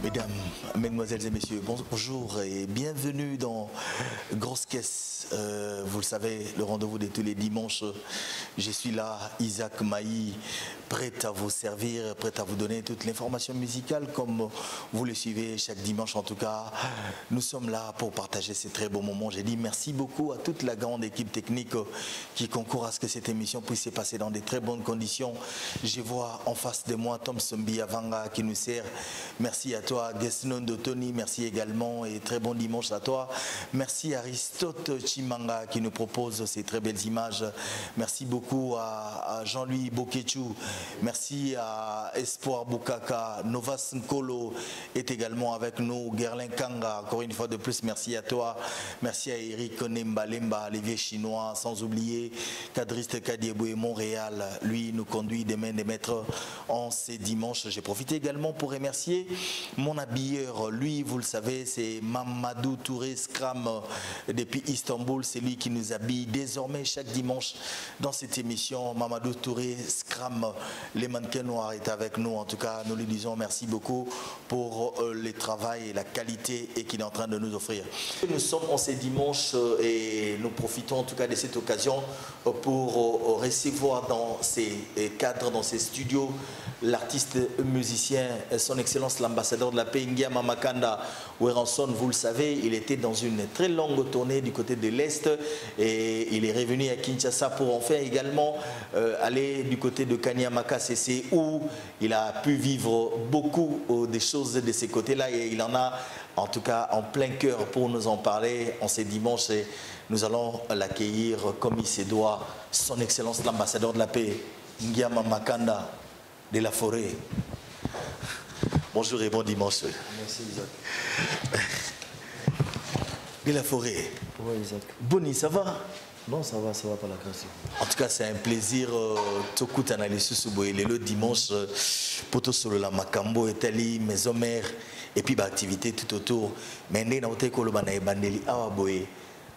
Mesdames, mesdemoiselles et messieurs, bonjour et bienvenue dans Grosse Caisse. Vous le savez, le rendez-vous de tous les dimanches. Je suis là, Isaac Maï, prêt à vous servir, prêt à vous donner toute l'information musicale comme vous le suivez chaque dimanche. En tout cas, nous sommes là pour partager ces très beaux moments. J'ai dit merci beaucoup à toute la grande équipe technique qui concourt à ce que cette émission puisse se passer dans de très bonnes conditions. Je vois en face de moi Tom Sombi Avanga qui nous sert. Merci à toi, Gesnon de Tony, merci également et très bon dimanche à toi. Merci Aristote Chimanga qui nous propose ces très belles images. Merci beaucoup à Jean-Louis Bokechou. Merci à Espoir Bukaka. Novas Nkolo est également avec nous. Gerlin Kanga, encore une fois de plus, merci à toi. Merci à Eric Nembalemba, les vieux chinois, sans oublier Kadriste Kadieboué Montréal. Lui nous conduit des mains des maîtres en ces dimanches. J'ai profité également pour remercier mon habilleur. Lui, vous le savez, c'est Mamadou Touré Scram depuis Istanbul. C'est lui qui nous habille désormais chaque dimanche dans cette émission. Mamadou Touré Scram, les mannequins noirs, est avec nous. En tout cas, nous lui disons merci beaucoup pour le travail et la qualité qu'il est en train de nous offrir. Nous sommes en ces dimanches et nous profitons en tout cas de cette occasion pour recevoir dans ces cadres, dans ces studios, l'artiste musicien, son excellence l'ambassadeur de la paix, Ngiama Makanda Weranson. Vous le savez, il était dans une très longue tournée du côté de l'Est et il est revenu à Kinshasa pour enfin également aller du côté de Kanyamaka CC où il a pu vivre beaucoup des choses de ces côtés-là et il en a en tout cas en plein cœur pour nous en parler en ces dimanches. Et nous allons l'accueillir comme il se doit, son excellence l'ambassadeur de la paix, Ngiama Makanda de la Forêt. Bonjour et bon dimanche. Merci Isaac. De la Forêt. Oui Isaac. Boni, ça va? Non, ça va pas la grâce. En tout cas, c'est un plaisir tout analyser le dimanche pour tout sur la Makambo, Italie, Maison Mère et puis l'activité tout autour. Mais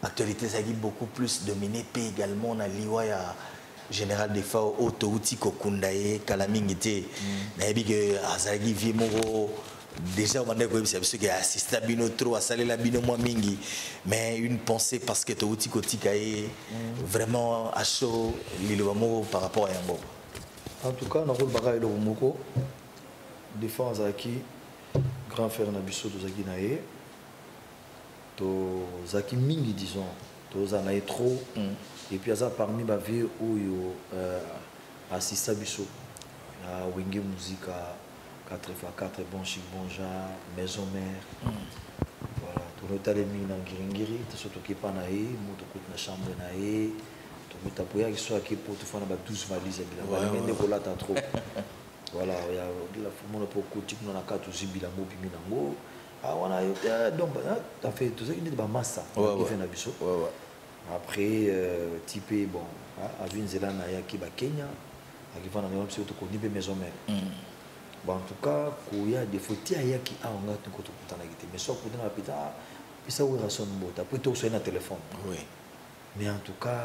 l'actualité, ça a beaucoup plus dominé, puis également dans l'Iwaya. Général des FAO, Otouti Kokundaye, Kalamingite, Nabi Azagi Vimoro, déjà on a dit c'est parce qu'il a assisté à Bino trop, à saler la Bino moins mingi, mais une pensée parce que Otouti Kotikaye, vraiment à chaud, l'île par rapport à Yambo. En tout cas, on a le bagaille de Romoko, défense Zaki, grand frère Nabiso de Zaki Naye, to Zaki Mingi disons, to Zanaye trop. Et puis, parmi les vieux où il assiste à Bissot, il y a Wenge Musique à 4x4, Bon Chic, Bon Genre, Maison Mère. Voilà, tout le temps, les mines en Giringiri, tout ce qui est pas naïf, tout le temps, chambre naïf, tout le temps, il y a qui pour tout faire 12 valises. Il y a des volats à trop. Voilà, il y a la formule pour côté, on a 4 ou 6 bilango, puis minango. Ah, on a donc, tu as fait tout ça, il y a des massa qui fait un Bissot. Après, type, bon, à Vinzela, qui va Kenya, qui va dans le monde, surtout qu'on dit Maison Mère. Bon, en tout cas, il y a des photos qui ont un côté mais soit pour dans la pita, puis ça, on a son mot. Après, tout ça, il y a un téléphone. Oui. Mais en tout cas,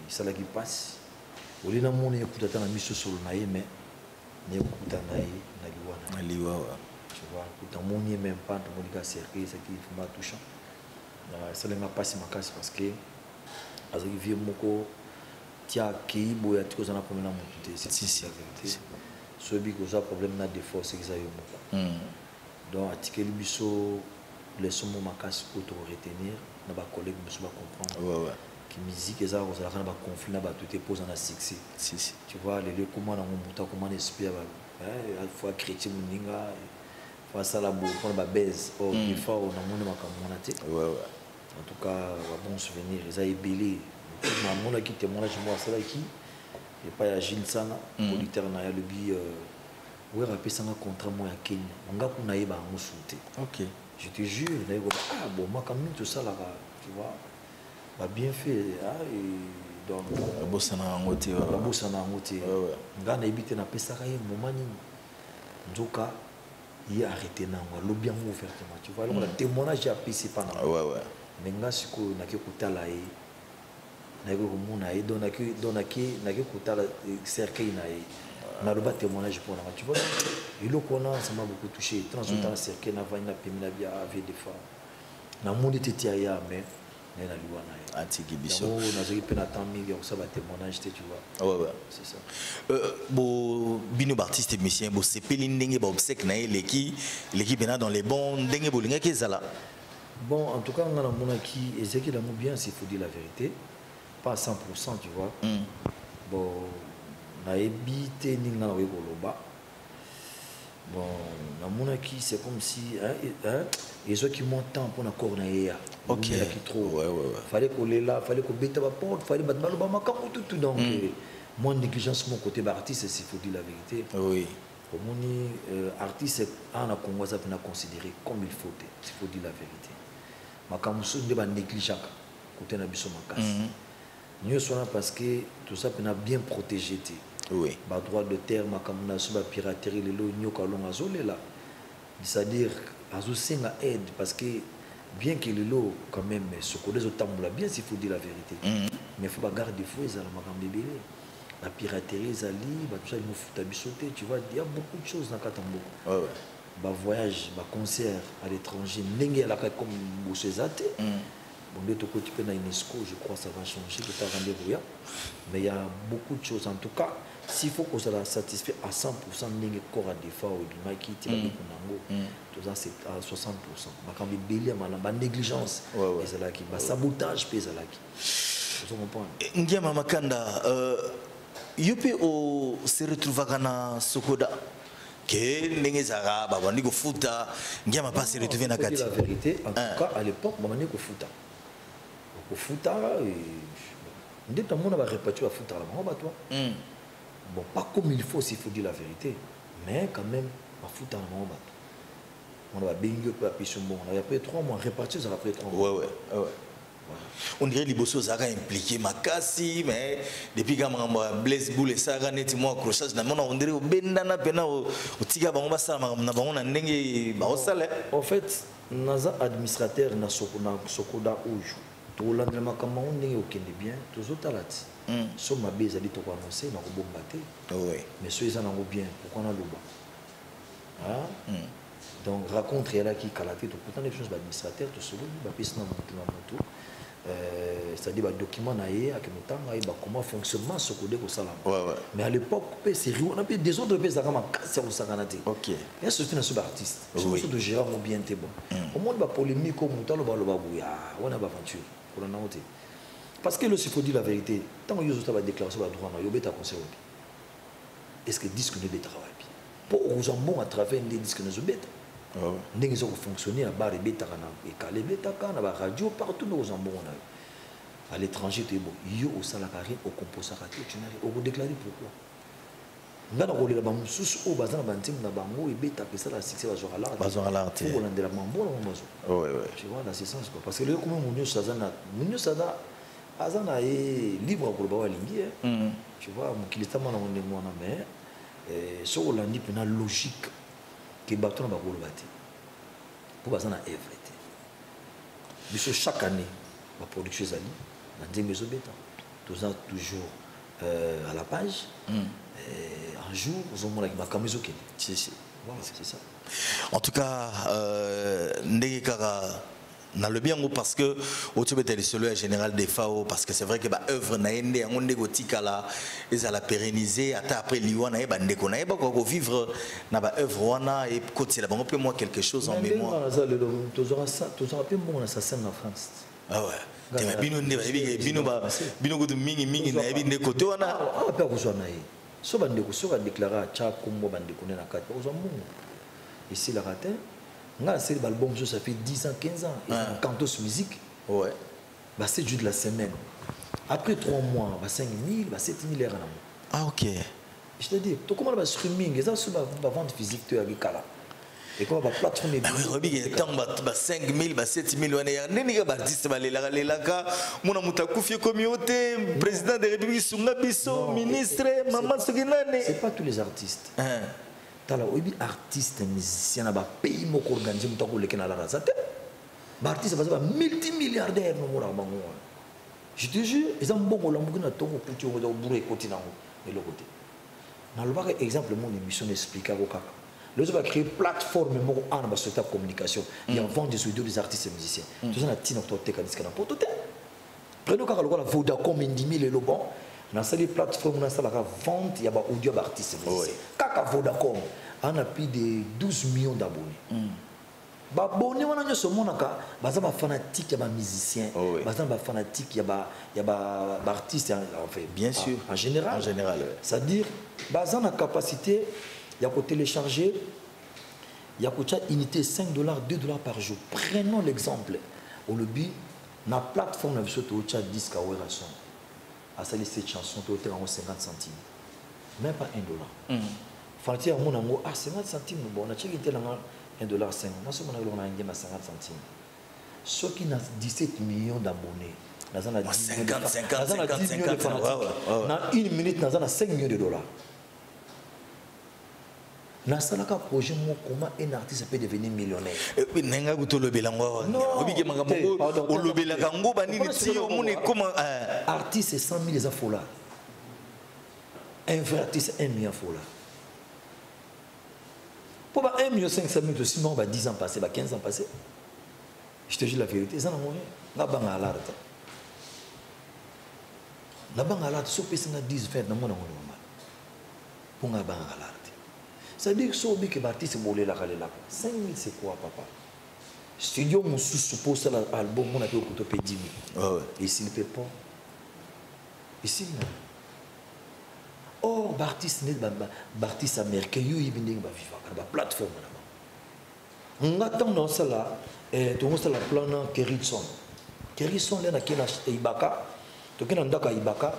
ça là qui passe. Au lieu de mon écoute, on a mis sur le naïf, mais on a écouté un naïf. Tu vois, dans mon nez, même pas, dans mon cas, c'est ça qui est touchant. Ça ne m'a pas si ma casse parce que as il vient moko tia qui boya tiko za na problème monter c'est la vérité ce bi ko za problème na de force exact moko donc atike biso les sommes ma casse pour te retenir na ba collègue biso ba comprendre que musique eza ko za na ba conflit na ba tout te pose na succès tu vois les comment na muta comment espère il faut chrétien muninga faut ça la beau pour ba baise oh il faut on a mon makamona te en tout cas, un bon souvenir, ils ont ébélé. Mon qui témoignage moi ça là qui et pas à Jinsana, auditeur na le bi ouais rappelé ça un contrat moi à Kenya. On a qu'on a yeba en souté. OK. Je te jure, ah bon moi quand même tout ça là tu vois. Bah bien fait ah et donc Bosana ngoté wa. Bosana ngoté. Ngana ebité na pesa ka ye moment ni. Nzoka il a arrêté na ngwa lo bien ouvertement tu vois le témoignage a pissé pendant. Ouais. Nenga siko naki kutala e naki kumuna e donaki kutala cercueil na e On a le bas témoignage pour la tu vois. Et le qu'on a, ça m'a beaucoup touché. Transautant cercle, n'a pas une pémina bien avec des femmes. Na monde était tiré mais na luana. Atiki biso. On a zéro peine à temps mille ça va témoignage tu vois. Ouais ouais. C'est ça. Bo bino artiste et musicien bo c'est pelindenge ba obsèque na l'équipe est dans les bons ndenge bolinga kezala. Bon, en tout cas, on a mon qui Ezekiel a bien, s'il faut dire la vérité, pas à 100%, tu vois. Bon, on a évité ni dans le bas. Bon, on a mon qui c'est comme si et ceux qui montent tant pour la corneille. Ok. Qui trop. Ouais. Fallait qu'on les là, fallait qu'on bête ma porte, fallait battre le bas tout donc. Moi négligence mon côté artiste, s'il faut dire la vérité. Oui. Pour mon artiste, on a considéré comme il faut, s'il faut dire la vérité. Makamusu ne va négliger côté na biso makasi. Nous sommes là parce que tout ça peut bien protéger. Oui. Ba droit de terre makamuna so ba piraterie le lo nyoka longa zole là. C'est-à-dire azo senga aide parce que bien que le lo quand même ce que les autres tambola bien s'il faut dire la vérité. Mais il faut pas garder fou ça la makambe belé. La piraterie zali ba tout ça il nous fout à bisoter, tu vois, il y a beaucoup de choses dans Katambo. Ouais. Bah voyage, bah concert à l'étranger, n'engé à la comme Boussezate. Bon, de ton côté, tu peux UNESCO, je crois que ça va changer, que tu as rendez-vous. Mais il y a beaucoup de choses. En tout cas, s'il faut qu'on soit satisfait à 100%, n'engé corps à défaut, ou du maquis, tu tout ça c'est à 60%. Bah quand il y a une négligence, c'est là qui, bah sabotage, c'est là qui. Vous comprenez? N'gé Mama Kanda, yope o se retrouve à Sokoda. Que n'engezara babandi ko futa ngema pas se retrouver na kati. La vérité en tout cas à l'époque babandi ko futa ndé tamona ba répartir ba futa la ba toi. Bon pas comme il faut s'il faut dire la vérité mais quand même ba futa la ba. On va bingo pour appuyer bon on a après 3 mois répartir ça après 3 mois. Ouais. On dirait les bossos ça impliqué makasi mais depuis quand on Blaise Boule ça a net moi accrochage na on dirait au bendana pena au tiga bango basala na bango na ndenge ba osala. En fait naza administrateur na sokoda ojo to landre makama on ndenge okende bien to zotalati so mabe ezali to ko annoncer na ko bomba te. Oui. Mais ceux ils en ont bien pourquoi na loba. Donc raconte là qui kalaté to pourtant les choses administrateur to solo ba piste na moto. C'est-à-dire le document comment fonctionnement ce code au salam. Mais à l'époque c'est on a fait des autres pays comme casse au saganate. OK. Et ce fait un artiste. C'est une de gérer bien t'es bon. Au monde va polémique comme mutalo ba bouya. On a aventure pour la noter. Parce que le s'il faut dire la vérité, tant que yo va déclarer ça droit na yo beta conseil. Est-ce que disque ne beta travail pour aux bon à travers les disques ne beta. Ndenge zo fonctionner à bar et beta kana et calé beta kana ba radio partout nos ambons à l'étranger tu es bon yo au salarié au composant tu n'as au déclarer pourquoi ngana ko le ba mususu o bazana bantim na bango et beta que ça la succès va genre là pour on la mambo la mambo ouais tu vois dans ce sens quoi parce que le comme munyo sada azana est libre pour ba walingi tu vois mukilita mwana mwana mais so on l'a dit pena logique que bateau na bakolo bati pour baza na everything biso chaque année la production zali na ndenge zobeta toujours à la page un jour nous avons la makamizo ke c'est ça en tout cas ndenge kaka na le bien parce que au Tibet est le général des FAO parce que c'est vrai que ba œuvre na ende on négotika là ils à la pérenniser après liwana ba ndeko na ba ko vivre na ba œuvre wana et côté là bon peu moi quelque chose en mémoire toujours ça toujours peu bon ça scène en France ah ouais te bino bino ko mingi na bi ndeko to wana ah pas ko na yi so ba ndeko so ka déclarer cha kombo ba ndeko na kati ko zo mbongo ici la ratin. C'est l'album, ça fait 10 ans, 15 ans. Et Cantos Musique, c'est juste de la semaine. Après 3 mois, 5 000, 7 000 €. Ah, ok. Je te dis, tu comment le streaming, ça c'est la vente physique, tu as vu là. Et comment la plateforme est bien. Oui, il y a 5 000, 7 000 €. Il y a des artistes, les laka, mon Moutakoufie communauté, président de la République, Sungabiso, ministre, maman Suginane. C'est pas tous les artistes. Tala obi artiste musicien na ba pays moko organiser mutako leke na la razate ba artiste ba multimilliardaire no mora bango je te jure ils ont bon la mugina tongo kuti o bouré côté nango et le côté Dans le exemple, mon émission explique à Okaka. Le va créer plateforme en de communication. Il y a vente des audios des artistes et musiciens. Tout ça, on a dit notre technique pour tout. Prenez la Vodacom, Indimi, le bon. Dans cette plateforme, on a la vente, il y a audio d'artistes et musiciens. Kaka Vodacom, on a plus de 12 millions d'abonnés. Abonnés, on a ce monde là, baza ba fanatique, il y a musiciens, baza ba fanatique, il y a artistes en fait. Bien sûr. En général. En général. C'est-à-dire, baza la capacité, il y a côté télécharger, il y a côté unité $5, $2 par jour. Prenons l'exemple. Au lobby, dans la plateforme, il y a 10 kaweration. À ça, cette chanson, tu as 50 centimes. Même pas $1. Fanti, on a 50 centimes. Bon, on a checké $1.5. Moi, ce qu'on a 50 centimes. Ceux qui ont 17 millions d'abonnés, 50. Dans une minute, nous avons 5 millions de dollars. Dans ce projet, comment un artiste peut devenir millionnaire? Artiste, c'est 100 000 $. Un vrai artiste, 1 million $. Pour 1 million 500 000, sinon, 10 ans passés, 15 ans passés. Je te dis la vérité, ça n'a pas de mal. La banque à l'art, si on a 10, 20, non, pour la banque à l'art. C'est-à-dire que si on dit que l'artiste est volé la 5 000, c'est quoi, papa? Studio, on suppose que l'album, on a pu payer 10 000. Et s'il ne paie pas, ici, non. Or, l'artiste américain, il y a une plateforme. On attend dans cela, on a la plan Kerrison. Kerrison, il y a Ibaka. Tu as un Ibaka.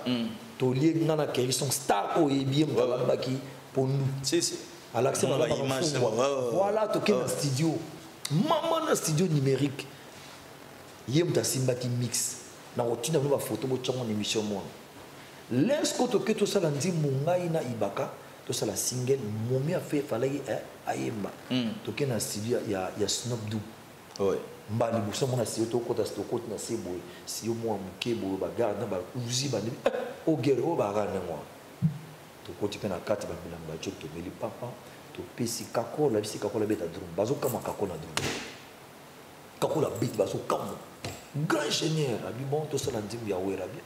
Tu as un Kerrison star au Ebien pour nous. À l'accès à l'image. Voilà, tu as un studio. Maman, un studio numérique. Il y a un Simba qui mixe. Na routine na photo bo tchongo émission moi. Lorsque tu que tout ça lundi mungai na Ibaka, tout ça la single momi a fait fallait ayemba. Tu que na studio ya Snoop Dogg. Ouais. Mbali buso mona studio to kota na sebo. Si yo moi muke bo ba garde na ba uzi ba ni o gero ba rana moi. Tu koti pe na kati ba bilamba choko meli papa. Tu pesi kako la bisi kako la beta drum. Bazo kama kako na drum. Kako la beat bazo kama. Grand ingénieur, abi bon tout ça lundi ya wera bi.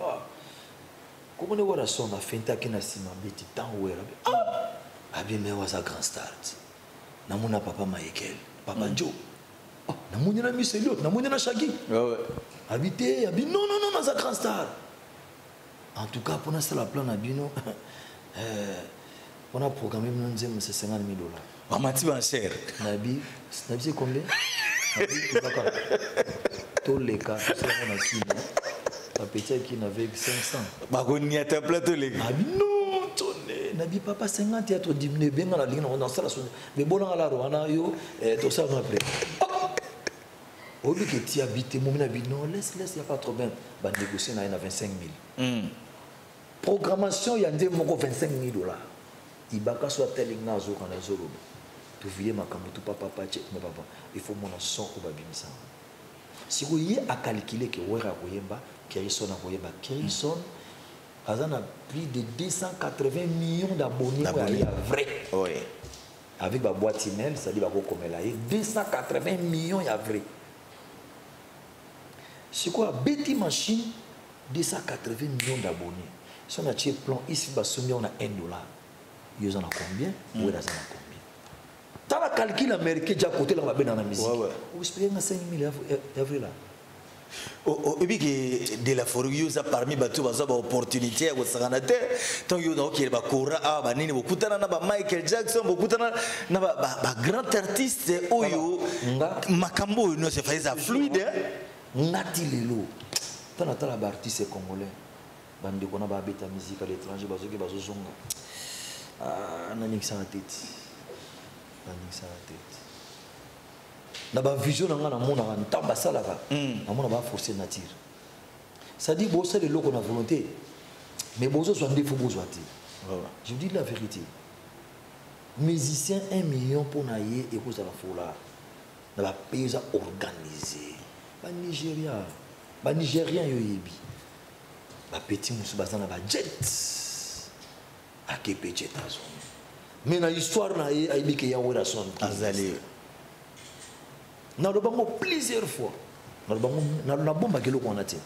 Comment on voit son affinité qui n'a si mabiti tant ou abi mais was a grand start. Na mona papa Michael, papa Joe. Na mona na Miselot, na mona na Shaggy. Ouais. Habité, abi non na za grand star. En tout cas pour nous c'est la plan abino. On a programmé nous disons c'est 50 000 $. En matière cher. Nabi c'est combien? Tous les cas, c'est on a qui. La petite qui n'avait que 500. Bagoni à ta plateau les gars. Non, tonné. Nabi papa 50 théâtre diminué bien dans la ligne on danse la sonne. Mais bon dans la Rwanda yo tout ça va après. Au lieu que tu habites mon nabi non laisse il y a pas trop bien. Ba négocier na 25 000. Programmation il y a ndé moko 25 000 $. Ibaka soit tel na zo kana zo robo. Tu viens makambo tu papa check mais papa il faut mon son au babimisa. Si vous y a calculé que Wera Koyemba, Kerrison a Koyemba, Kerrison a plus de 280 millions d'abonnés. Vrai. Oui. Avec ma boîte email, c'est-à-dire comme elle a 280 millions y a vrai. C'est quoi? Betty Machine, 280 millions d'abonnés. Si on a un plan ici, on a $1. Ils en ont combien? Wera en a combien? Dans la calcul américain, déjà côté dans la musique. Vous espérez 5 000 € là. Et puis de la forêt, ça parmi les opportunités au Saranate. Tant que vous avez Kora, Banini, beaucoup de Michael Jackson, beaucoup de grands artistes. Oyo, Makambo, non, c'est fait fluide. Nati Lelo. Tant que les artistes congolais, bande qu'on a babeta musique à l'étranger, bazo qui bazo zonga. Ah, n'a nique ça la tête. Na ba vision na ngana mona na tamba salaka na mona ba forcer nature ça dit bosser le loko na volonté mais bozo so ndefo bozo ati je vous dis la vérité musicien 1 million pour na ye et cause la fola na ba pays organisé ba Nigérien yo yebi ba petit musu bazana ba jet à Képéché Tazo. Mais dans l'histoire, na aibi que Yahweh son Azali. Na le bango plusieurs fois. Na le bango na bomba kelo ko na ti.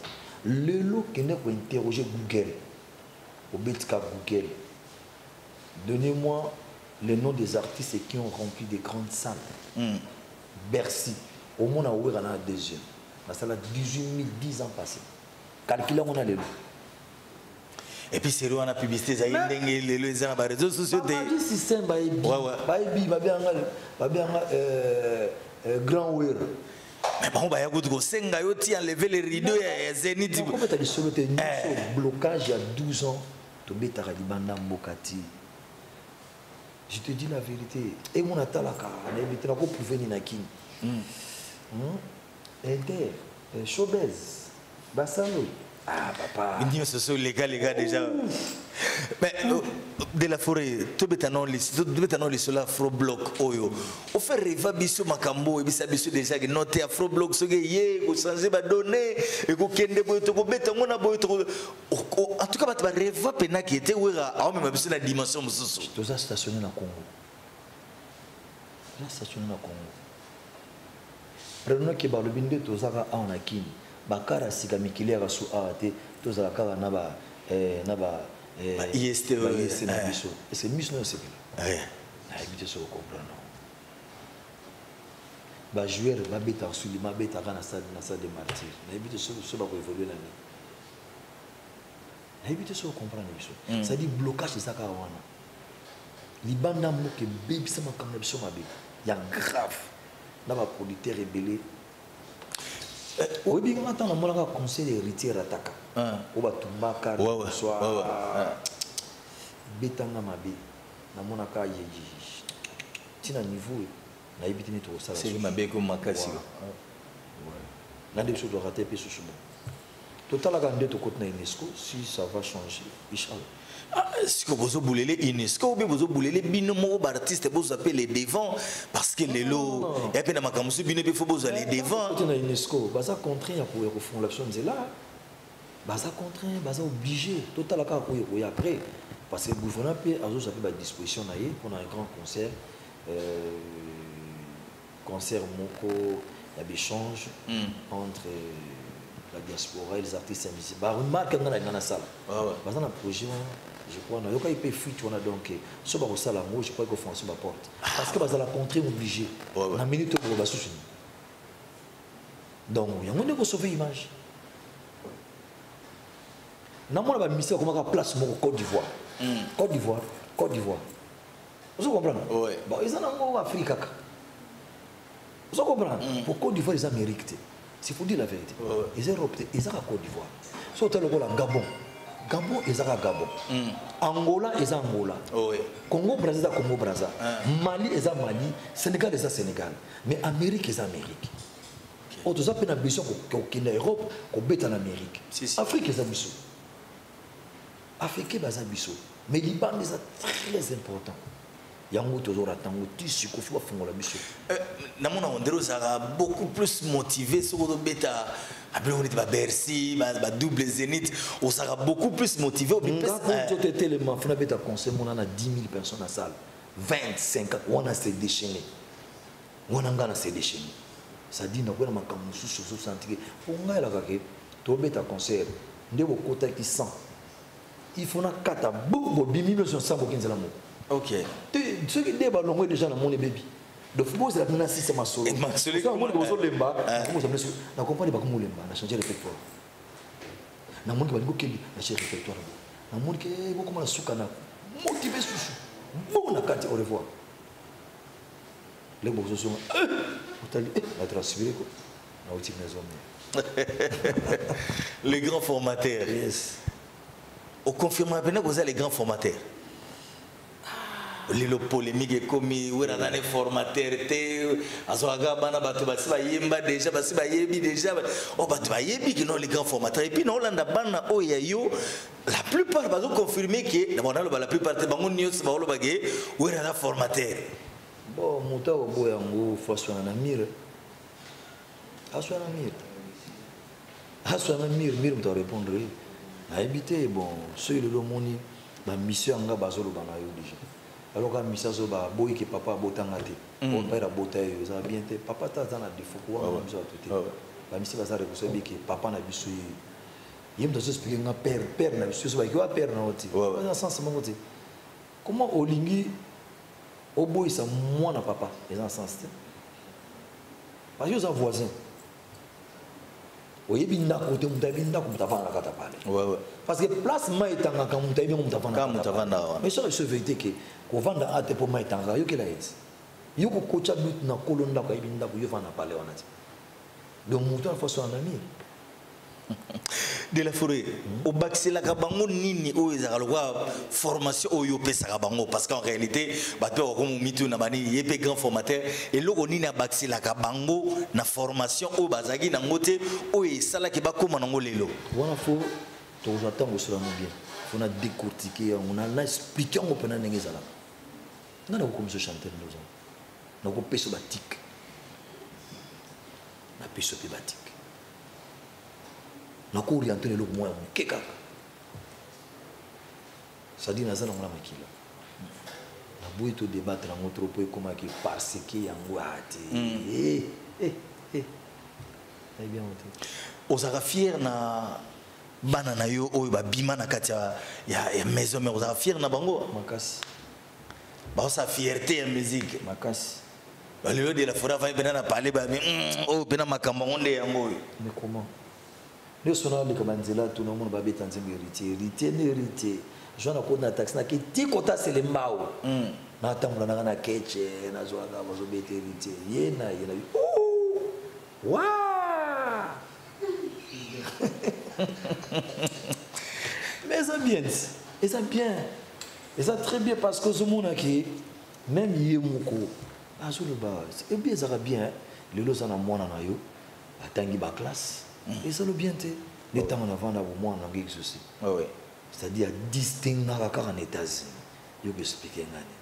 Lelo qui n'est ko interroger Google. Au betka Google. Donnez-moi les noms des artistes qui ont rempli des grandes salles. Bercy. Au monde a ouvert en deuxième. La salle a 18 000, 10 ans passés. Calculez, on a les lots. Et puis c'est là on a publicité ça les réseaux sociaux des système grand wear. mais bon bah yakutu ko senga yo ti enlever les rideaux ya Zénith. Comment tu as dit solo te blocage il y a 12 ans to betara libanda mbokati. Je te dis la vérité. Et mon atalaka na ebitena ko prouver ni na king. Inter Showbiz Bassano. Ah, papa. Ils sont les gars déjà. Mais de la forêt, tout le sur l'afro-bloc. On fait rêver biso makambo et bisa biso déjà que noté afro-bloc ce que yé ko changer ba donner et ko kende boy to ko beta ngona boy to en tout cas ba rêver pena qui était wera a même biso na dimension mususu. Tu as stationné na Congo. Tu as stationné na Congo. Prenons que ba le binde to zaka en akini. Bakara sika mikili ya su ate to za kaka na ba IST na biso et c'est mieux non c'est bien na habité so comprendre ba joueur ba beta sur ma beta kana stade de martyr na habité so ba ko évoluer là na habité so comprendre biso ça dit blocage ça ka wana libanda mo ke baby sama comme biso mabe ya grave na ba producteur rebelle. Oui, bien attends, on a conseil d'héritier rataka. On va tomber soit betanga mabe. Na mona ka yeji. Tina niveau na ibiti ni to sala. C'est mabe comme makasi. Na des choses de rater pe sous. Total la gande to côté na UNESCO si ça va changer inchallah. Si vous voulez les UNESCO, vous voulez les binomo artistes, vous appelez les devants parce que les lots, il y a peine à makamusu bino, il faut vous aller devant. Côté na UNESCO, baza contraint pour refondre l'action de là. Baza contraint, baza obligé. Total la ka ko après parce que gouvernement peut azo ça fait disposition na yé pour un grand concert concert moko il y a des échanges entre la diaspora et les artistes invisibles. Bah remarque dans la salle. Baza na projet je crois non yoka ipe fuite on a donc so ba ko sala ngo je crois que François ba porte parce que baza la contraint obligé na minute pour ba souci. Donc yango ne ko sauver image. Na mona ba mission comme ka place mon Côte d'Ivoire. Côte d'Ivoire. Vous comprenez? Oui. Bon, ils en ont en Afrique. Vous comprenez? Pour Côte d'Ivoire, ils ont mérité. C'est pour dire la vérité. Ils ont opté, ils ont à Côte d'Ivoire. Surtout le Gabon. Gabon, ils ont à Gabon. Angola, ils ont Angola. Congo, Brazza, Congo, Brazza. Mali, ils ont Mali. Sénégal, ils ont Sénégal. Mais Amérique, ils ont Amérique. Autres ont une ambition qu'au Europe, qu'au bête en Amérique. Afrique, ils ont ambition. Afrique, ils ont ambition. Mais Liban, ils sont très importants. Yango toujours attendre tissu qu'on faut faire la mission. Namona Ondero sera beaucoup plus motivé sur le bêta. Après on est à Bercy, à double Zénith, on sera beaucoup plus motivé. On a tout été les mafia bêta conseil, on a 10 000 personnes dans la salle, 25, on a se déchaîné, on a gagné se déchaîner. Ça dit na quoi na makamusu sur sentir. Pour moi la kake, tout bêta conseil, ndebo côté qui sent. Il faut na kata beaucoup bimi mais on sent beaucoup nzela mo. Ok. Ceux qui débattent l'ont déjà dans mon bébé. Le football c'est la menace c'est ma solo. C'est un monde qui vous lemba. Comment ça me suit? La compagnie va comme lemba, na changer répertoire. Na monde qui va gokel, na changer répertoire. Na monde qui beaucoup mal souka na motiver sous. Bon na carte au revoir. Les bourgeois sont la transférer quoi. Na outil maison. Les grands formateurs. Yes. Au confirme maintenant que vous êtes les grands formateurs. Les polémiques comme où est dans les formateurs te azoaga bana batu basi ba yemba déjà basi ba yebi déjà oh batu ba yebi qui non les grands formateurs et puis non landa bana o ya yo la plupart bazo confirmer que d'abord la plupart te bango news ba oloba ke où est dans formateur bon muta obo yango façon na mire aswa na mire muta répondre na habité bon ceux le moni ba mission nga bazolo bana yo déjà alors que mission zo ba boy que papa botanga te on père botayo ça bien te papa ta dans la défaut quoi on zo tout ba mission ba ça rekoso bi que papa na biso yem to expliquer nga père na biso ba ko père na oti dans sens mo oti comment olingi oboy ça moi na papa dans sens te parce que ça voisin oyebi ndako te mutabi ndako mutavana kata pale parce que place maitanga ka mutabi mutavana mais ça c'est vérité que ko vanda ate po maitanga yo kila yesi yo ko kocha but na kolonda ko yebi ndako yo vana pale wana ti donc mutu fa so anami de la forêt au baxela ka bango nini o ezaka lokwa formation oyo pesa ka bango parce qu'en réalité bato ko mitu na bani yepé grand formateur et loko nini a baxela ka bango na formation o bazaki na ngote o esala ki bakoma na ngolelo wana fo to j'attends sur la bien on a décortiqué on a expliqué on peut na ngezala na ko comme ce chanteur nous na ko peso batik na peso pe batik na ko orienter le moyen keka ça dit nazana ngala makila na boy to débattre en autre point comment que parce que yango ati bien ozaka fier na bana na yo oyo ba bima na kati ya maison mais ozaka fier na bango makasi ba sa fierté en musique makasi ba le de la forêt va bena na parler ba oh bena makambo onde yango mais comment nous sommes là comme Anzela tout le monde va bêter héritier je na ko na taxi na ki kota c'est les mbao na tamula na keche na zo nga bazo bêter héritier yena wa mais ça bien et ça très bien parce que ce monde qui même yemoko azo le ba et bien ça va bien le lo ça na mwana na yo atangi ba classe et ça le bien te les temps en avant d'avoir moi en quelque chose oui c'est-à-dire distinguer la car en États-Unis yo que expliquer ngani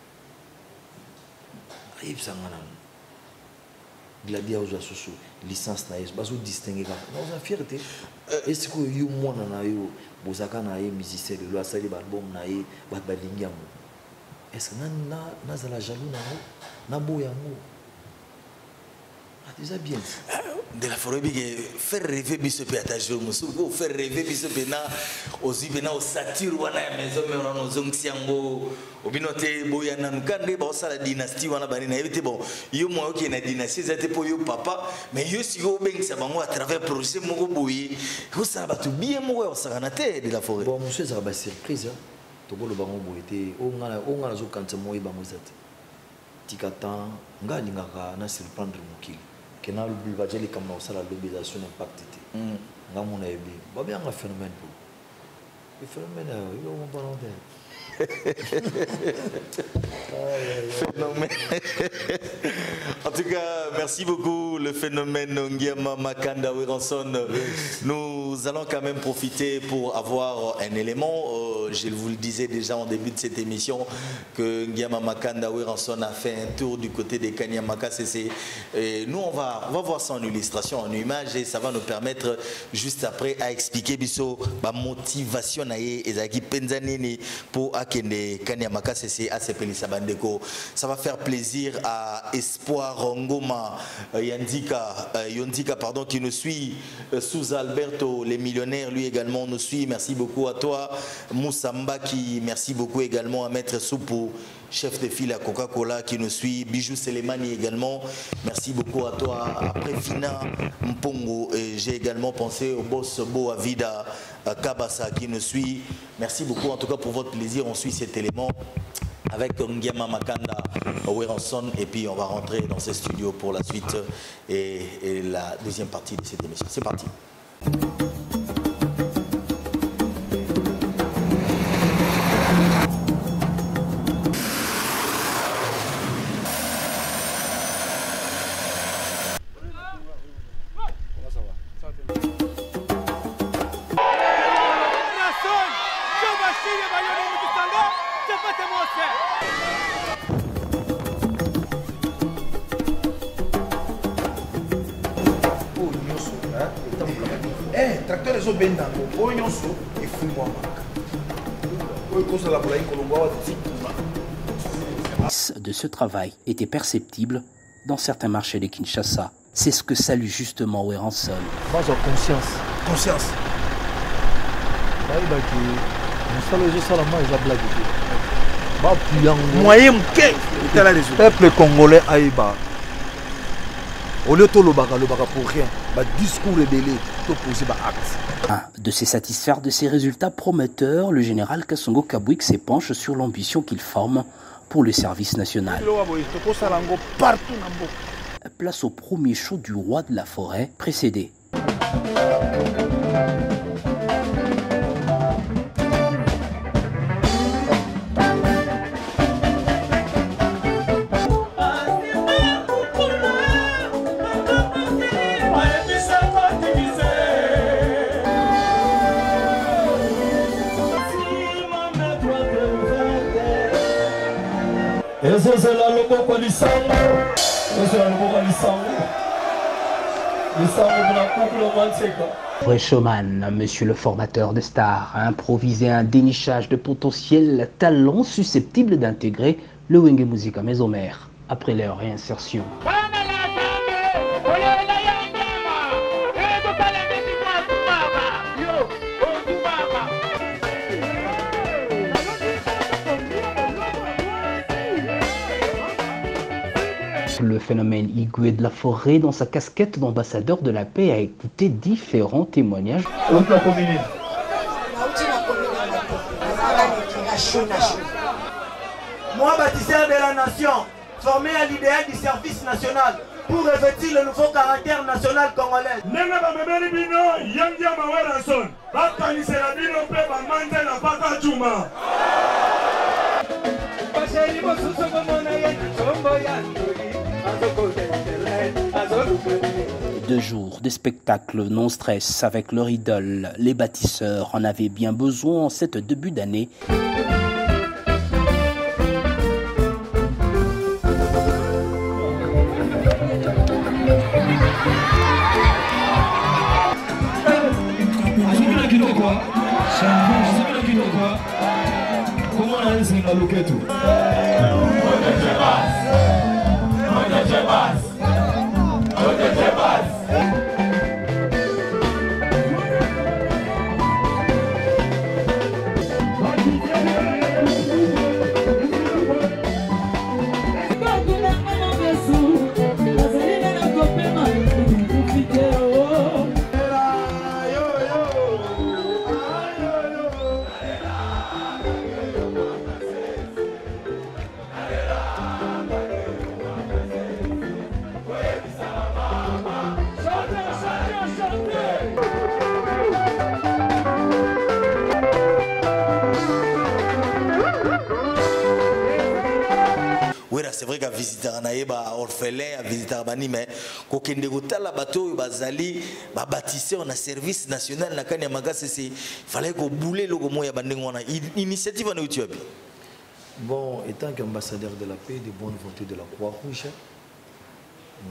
ayib sangana gladia oza susu licence na yesu bazo distinguer ka non ça fierté est-ce que yo mwana na yo bozaka na ye musicien de lo asali ba album na ye ba balingiamo est-ce que na za la jaloux na boya ngo déjà bien de la forêt faire rêver biso pe attaché musuko faire rêver biso pe na ozibe na osatire wana ya maison mais on a zongsiango obinote boya na nkande ba osala dynastie wana bani na yebite bon yo mo oki na dynastie zate po yo papa mais yo si yo bengisa bango à travers projet moko boye ko sala batu bien mo yo sakana te de la forêt bon monsieur ça ba surprise to bolo bango boye te o ngala zo kanta mo e bango zate tikatan ngali ngaka na surprendre mokili kena le bivajeli comme ça la lobisation impact té ngamona ebi ba bien un phénomène pour le phénomène il on va phénomène. En tout cas, merci beaucoup le phénomène Ngiama Makanda Weranson. Nous allons quand même profiter pour avoir un élément. Je vous le disais déjà en début de cette émission que Ngiama Makanda Weranson a fait un tour du côté des Kanyamaka CC. Et nous on va voir ça en illustration, en image, et ça va nous permettre juste après à expliquer biso ba motivation naie ezaki penzanini pour akende Kanyamaka CC à Sepelisa Bandeko. Ça va faire plaisir à Espoir Ngoma Yondika pardon, qui nous suit sous Alberto les millionnaires, lui également nous suit. Merci beaucoup à toi Moussamba qui merci beaucoup également à Maître Soupou, chef de file à Coca-Cola qui nous suit, Bijou Selemani également, merci beaucoup à toi, après Fina Mpongo, et j'ai également pensé au boss Bo Avida Kabasa qui nous suit, merci beaucoup en tout cas pour votre plaisir, on suit cet élément avec Ngiama Makanda Weranson et puis on va rentrer dans ces studios pour la suite et la deuxième partie de cette émission, c'est parti. De ce travail était perceptible dans certains marchés de Kinshasa. C'est ce que salue justement Weranson. Conscience. Moyen peuple congolais aïba. Au lieu de le pour rien, discours rebellé, poser acte. De se satisfaire de ces résultats prometteurs, le général Kassongo Kabwik s'épanche sur l'ambition qu'il forme pour le service national. Place au premier show du roi de la forêt précédé. Vrai showman, monsieur le formateur de stars, a improvisé un dénichage de potentiels talents susceptibles d'intégrer le Wenge Musica Mesomer après leur réinsertion. Le phénomène Igwe de la forêt, dans sa casquette d'ambassadeur de la paix, a écouté différents témoignages. Moi, bâtisseur de la nation, formé à l'idéal du service national pour revêtir le nouveau caractère national congolais. Deux jours de spectacles non-stress avec leur idole. Les bâtisseurs en avaient bien besoin en cette début d'année. C'est vrai qu'à visiter un orphelin, à visiter un bani, mais quand on est là, bateau, bazali, bâtisseur, on a service national, la canne il fallait qu'on boule le gomo ya bandeng on a initiative en Éthiopie. Bon, étant qu'ambassadeur de la paix, de bonne volonté de la Croix-Rouge,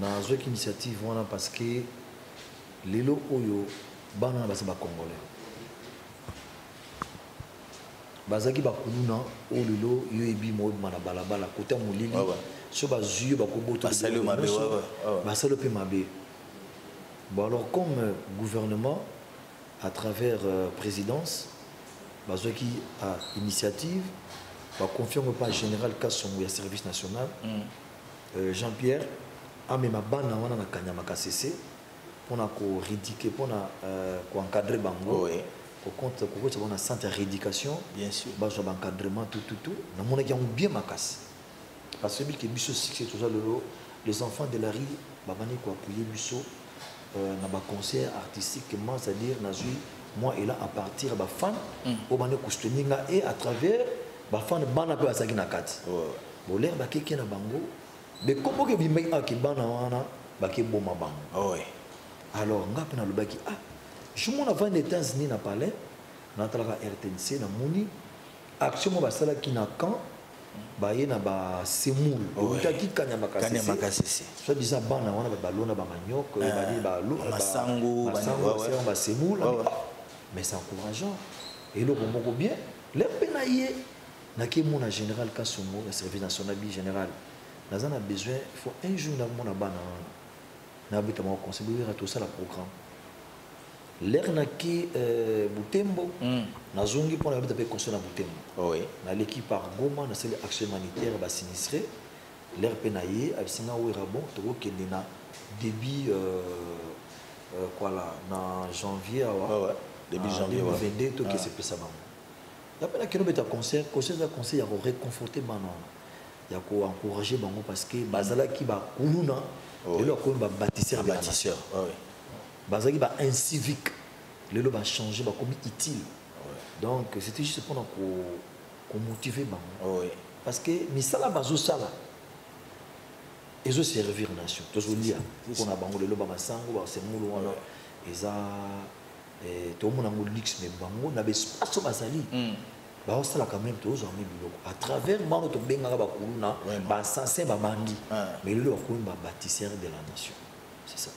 on a une initiative parce que les lots oyo bana basa ba congolais. Bazaki bakuluna o lelo yoebi mo mana balabala côté molili so bazuyo bakoboto basalo mabe basalo pe mabe. Bon alors comme gouvernement à travers présidence bazaki a initiative ba confirme pas général Kassongo ya service national Jean-Pierre a même bana wana na kanyama KCC pour na ko rédiquer pour na ko encadrer bango. Au compte on a centre de rééducation, bien sûr, bas encadrement tout. Nous avons bien ma casse. Parce que les enfants de la rue, babani ko appuyer biso na ba concert artistiquement, c'est-à-dire moi et là à partir ba fan au bane kustoninga et à travers ba fan bana pe asaki na kati. Bon l'air ba keke na bango, mais comment que bi mai aki bana wana ba ke boma bango. Alors ngapa na lobaki je m'en avant les États-Unis na palais na tala RTNC na moni action mo basala ki na camp ba ye na ba semoul utaki kanya makasese so disant bana wana ba balona ba maniok ba di ba lu masango ba semoul mais c'est encourageant et le bon bien leur penaye na ki mon général Kasongo le service national bi général naza na besoin il faut un jour na mona bana na bita mo conseil bi tout ça la programme l'air na ki Butembo na zongi pour na bita pe conseil na Butembo oui na l'équipe par Goma na c'est l'action humanitaire ba sinistré l'air penaye abisinga wera bon to kende na début quoi là na janvier ouais début janvier 2022 to que c'est plus ça. D'après la kilo concert il y a réconforter maintenant il y a encourager bango parce que bazala qui ba kuluna et là comme ba bâtisseur oui bazala qui ba incivique le lo ba changer ba comme utile donc c'était juste pour qu'on motiver bango oui parce que misala bazo sala ils ont servir nation tous on dit on a bango le lo ba masango ba semulu wana eza tout le monde a un luxe mais bango na espace bazali ba osala quand même tous en biloko à travers bango to benga ba kuluna ba sensé ba bandi mais le lo ko ba bâtisseur de la nation c'est ça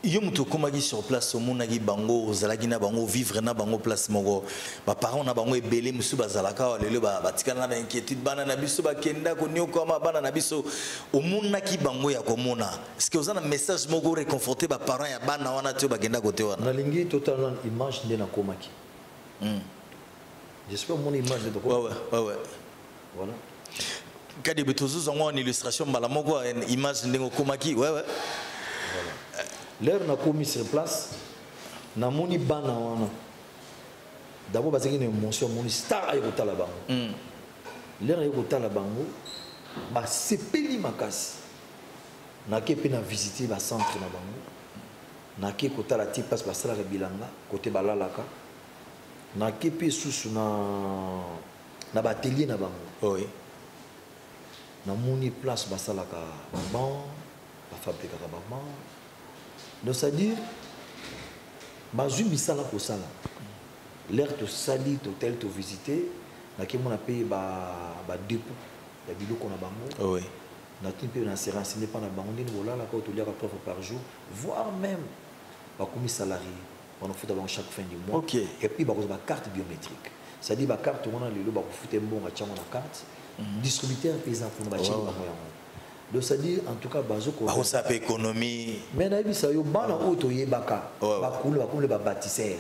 yo muto komaki sur place omonaki bango ozalaki na bango vivre na bango place moko ba parents na bango ebele musu bazalaka lelo batikana na inquiétude bana na biso bakenda ko nyokoma bana na biso omonaki bango ya komona est-ce que vous avez un message moko réconforter ba parents ya bana wana to bakenda côté wana na lingi totalement image de na komaki j'espère mon image de ouais voilà kadi betozo zongo en illustration bala moko image ndenge komaki ouais l'air n'a commis sur place na moni bana wana d'abord parce qu'il y a une émotion moni star ayo kotala bango l'air ayo kotala bango ba sepeli makasi na ke pe na visiter ba centre na bango na ke kotala ti passe ba sala bilanga côté balalaka na ke pe susu na ba atelier na bango oui na moni place ba salaka ban ba fabriquer ba ban. Donc c'est-à-dire, bazui misala ko sala. L'air to sali to tel to visiter, na ke mon appelé ba dépôt, ya biloko na bango. Oui. Na timpe na se renseigner pas na bango ni voilà la ko to lire prof par jour, voire même ba commis salarié. On en fout avant chaque fin du mois. OK. Et puis ba carte biométrique. C'est-à-dire ba carte on a le ba ko fout bon a tchama na carte. Distributeur paysan pour ba tchama bango. Donc c'est-à-dire en tout cas bazo ko ça peut économie mais na bisa yo bana auto yebaka ba kula ba bâtisseur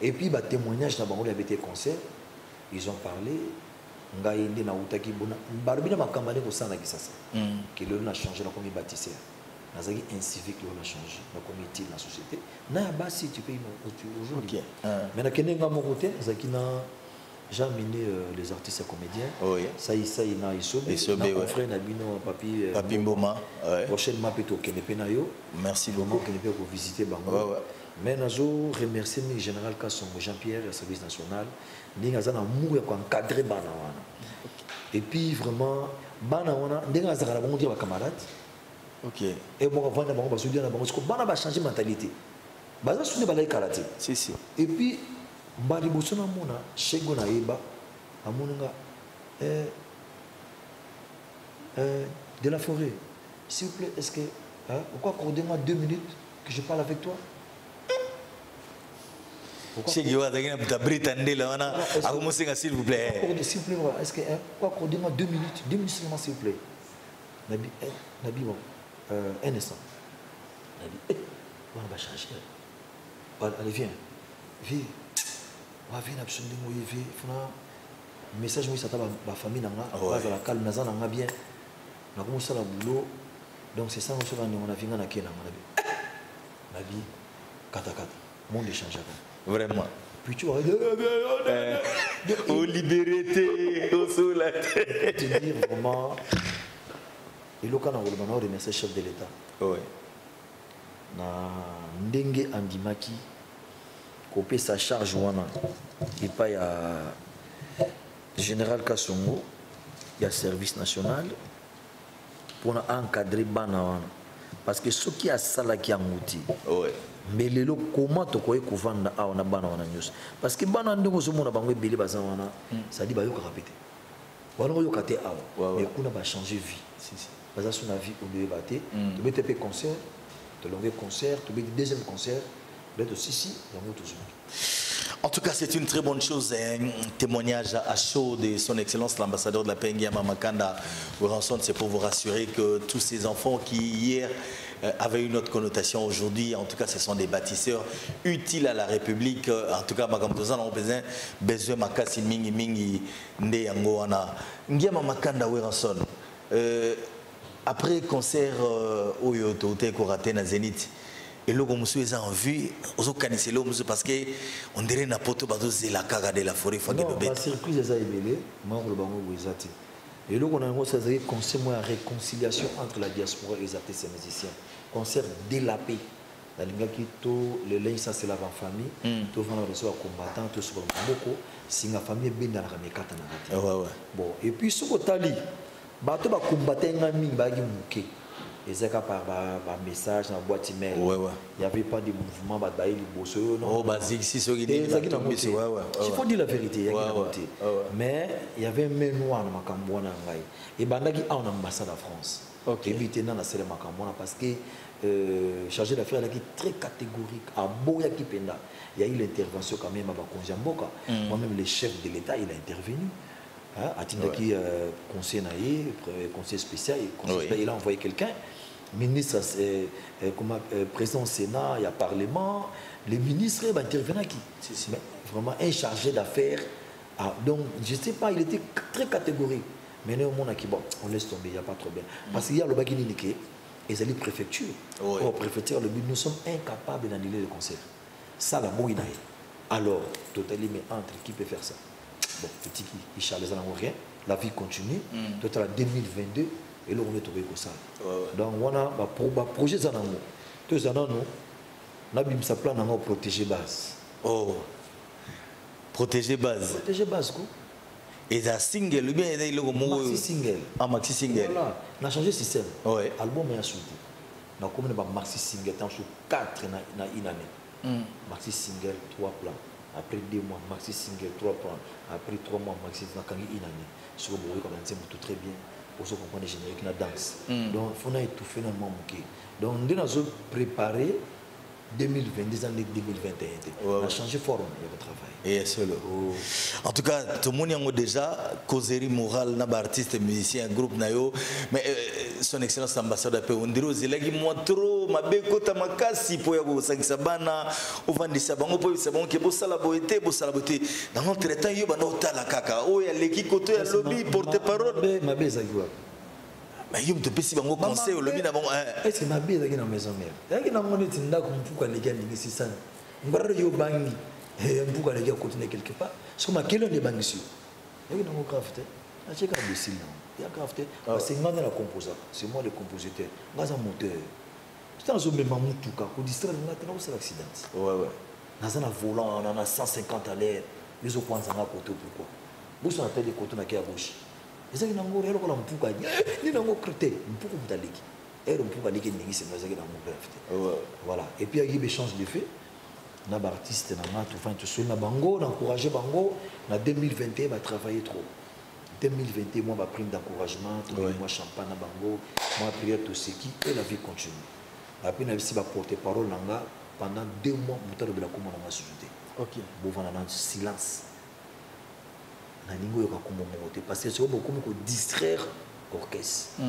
et puis ba témoignage na bango ya BT concert ils ont parlé ngai ndi na utaki bona barbina makamba ne ko sana kisasa que le na changé na comme bâtisseur nazaki incivique le na changé na comme utile na société na basi tu peux aujourd'hui mais na kenenga mo côté zaki na j'ai amené les artistes et comédiens. Oui. Ça y na isobe. Mon frère Nabino Papi Mboma. Prochainement plutôt Kenepe Nayo. Merci beaucoup. Kenepe pour visiter Bango. Mais nazo remercier le général Kasongo Jean-Pierre le service national. Ninga za na mou ya ko encadrer bana wana. Et puis vraiment bana wana ndinga za kana bango dire ba camarades. OK. Et bon avant na bango ba soudia na bango parce que bana ba changer mentalité. Baza soudia ba la karaté. Si. Et puis mbali bosona mona chego na eba amonanga de la forêt s'il vous plaît est-ce que pourquoi accordez-moi 2 minutes que je parle avec toi chego adagina britande la wana akomusinga s'il vous plaît s'il vous plaît est-ce que pourquoi accordez-moi 2 minutes seulement s'il vous plaît nabi bon un instant nabi on va changer allez viens vie na biso ndenge oyevi funa message moi sata ba famille nanga bazala calme naza nanga bien na komosala boulot donc c'est ça on a vinga na kena na vie kata monde échange vraiment puis tu vois au liberté au soulage te dire vraiment et le kana on remercier chef de l'état na ndenge andimaki couper sa charge wana et pas ya général Kasongo il y a service national pour encadrer bana wana parce que ce qui a sala qui a mouti mais lelo comment to koy ko vanda a na bana wana news parce que bana ndongo zo mona bango ebele baza wana ça dit ba yo ka répéter wana yo ka te a mais kuna ba changer vie baza sur la vie au lieu baté to bete pe concert to longue concert to bete deuxième concert. En tout cas, c'est une très bonne chose, un témoignage à chaud de son Excellence l'ambassadeur de la paix, Nguema Makanda Werason. C'est pour vous rassurer que tous ces enfants qui hier avaient une autre connotation aujourd'hui, en tout cas, ce sont des bâtisseurs utiles à la République. En tout cas, Makamtozan a besoin makasi mingi mingi nde yango wana. Nguema Makanda Werason. Après concert au Yotote Korate na Zénith. Et là, on a en vue, on a parce qu'on dirait que poto la caga de la forêt. Non, la surprise est aimée, moi le bango Wizati. Et là, on a un concert de réconciliation entre la diaspora et ces musiciens. Concert de la paix. La ligne qui le linge ça c'est la famille, tout va recevoir combattant, tout sur beaucoup, si la famille est bien dans la ramekata na gati. Bon, et puis ce que tali, bateau va combattre un ami bagi muke. Et c'est par message dans la boîte email. Il n'y avait pas de mouvement, il faut dire la vérité. Mais il y avait un mémoire dans Makambouana. Et il y a une ambassade en France. Et puis il y a parce que chargé d'affaires est très catégorique. À Boya Kipenda, il y a eu l'intervention quand même à Konjamboka. Moi-même, le chef de l'État, il a intervenu. Atindaki conseil spécial, il a envoyé quelqu'un, ministre, président du Sénat, il y a parlement, les ministres intervenaient qui vraiment un chargé d'affaires. Donc je ne sais pas, il était très catégorique. Mais néanmoins, on laisse tomber, il n'y a pas trop bien. Parce qu'il y a le bagini niqué, et c'est les préfectures. Au préfecture, le but, nous sommes incapables d'annuler le concert. Ça, la mouinaï. Alors, totalement, mais entre qui peut faire ça? Bon, petit qui, il charge rien, la vie continue, total 2022, et là on est tombé comme ça. Donc on a un projet Zanango. Tous les années, nous avons sa plan pour protéger base. Oh, protéger base. Protéger base, quoi. Et ça single, le bien, il est maxi single. Ah, maxi single. Voilà, on a changé le système. Ouais. Album est insulté. On a comme un maxi single, dans 4 dans une année. Maxi single, 3 plans. Après 2 mois, maxi single, 3 plans. Après 3 mois, maxi single, une année. Sur le bourreau, comme on dit, tout très bien. Pour ça, on comprend les génériques, la danse. Donc, il faut étouffer dans le monde. Donc, nous avons préparé 2020, années 2021. On a changé de forme de travail. Et c'est là. En tout cas, tout le monde a déjà causerie morale, artiste, musicien, groupe nayo, mais son excellence ambassadeur on dirait que moi trop ma bekota makasi pour y sabana au vent de sabango pour sabon que bossala boité dans notre temps yo bana otala kaka o ya leki koto ya lobby porte parole ma bezagwa. Mais il me dit bango conseil au lobby na bon est-ce que ma bezagwa na maison mère yaki na moni tinda kumpuka leki ni sisa ngara yo bangi mpuka leki continuer quelque part sur ma kelo ne bangi sur yaki na mo crafter a checker le style il y a crafter c'est moi la composant c'est moi le compositeur ngaza moteur c'est un zombie mamutuka ko distraire na c'est l'accident ouais dans un volant on a 150 à l'air les autres points en côté pourquoi vous sont en tête de côté na kia gauche et ça nango relo ko la mpuka ni nango crité mpuka mutaliki et le mpuka liki ningi c'est moi na mo crafter voilà et puis il y a échange de fait na ba artiste na ma tout fin tout sur na bango d'encourager bango na 2021 va travailler trop 2021 moi ma prime d'encouragement tout moi champagne na bango moi prière tout ce qui et la vie continue après na bisi ba porter parole nanga pendant 2 mois mutalo de la comment on a sujouté OK bon voilà dans silence na ningo yoka kombo moté parce que c'est beaucoup ko distraire orchestre